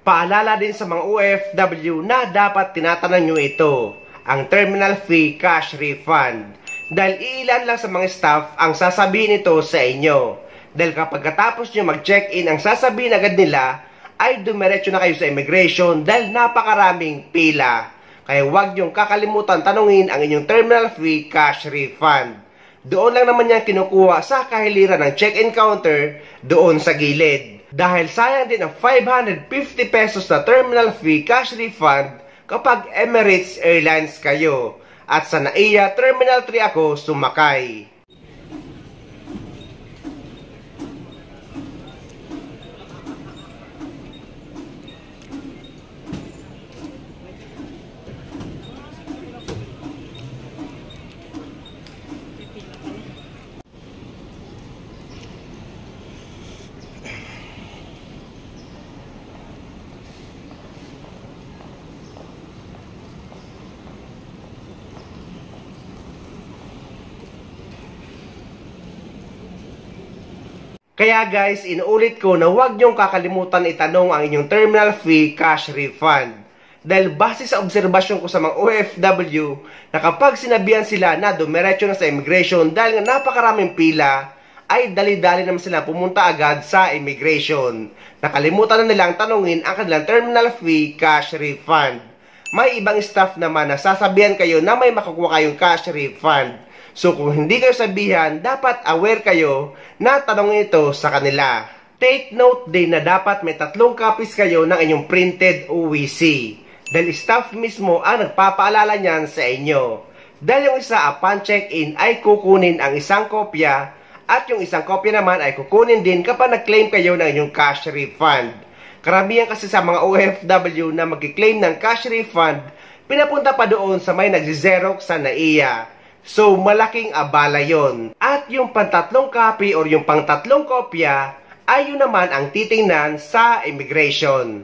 Paalala din sa mga OFW na dapat tinatanong nyo ito, ang terminal fee cash refund. Dahil ilan lang sa mga staff ang sasabihin ito sa inyo. Dahil kapag katapos nyo mag-check-in, ang sasabihin agad nila ay dumiretso na kayo sa immigration dahil napakaraming pila. Kaya huwag nyong kakalimutan tanungin ang inyong terminal fee cash refund. Doon lang naman yan kinukuha sa kahiliran ng check-in counter doon sa gilid. Dahil sayang din ang 550 pesos na terminal fee cash refund kapag Emirates Airlines kayo. At sa NAIA Terminal 3 ako sumakay. Kaya guys, inuulit ko na huwag niyong kakalimutan itanong ang inyong terminal fee cash refund. Dahil base sa obserbasyon ko sa mga OFW, na kapag sinabihan sila na dumiretso na sa immigration dahil nga napakaraming pila, ay dali-dali naman sila pumunta agad sa immigration. Nakalimutan na nilang tanungin ang kanilang terminal fee cash refund. May ibang staff naman na sasabihan kayo na may makukuha kayong cash refund. So kung hindi kayo sabihan, dapat aware kayo na tanongin ito sa kanila. Take note din na dapat may 3 copies kayo ng inyong printed OEC. Dahil staff mismo ang nagpapaalala niyan sa inyo. Dahil yung isa upon check-in ay kukunin ang isang kopya at yung isang kopya naman ay kukunin din kapag nag-claim kayo ng inyong cash refund. Karamihan kasi sa mga OFW na mag-claim ng cash refund, pinapunta pa doon sa may nagzi-xerox sa NAIA. So, malaking abala yon. At yung pang-3 copy or yung pang-3 kopya ay yun naman ang titingnan sa immigration.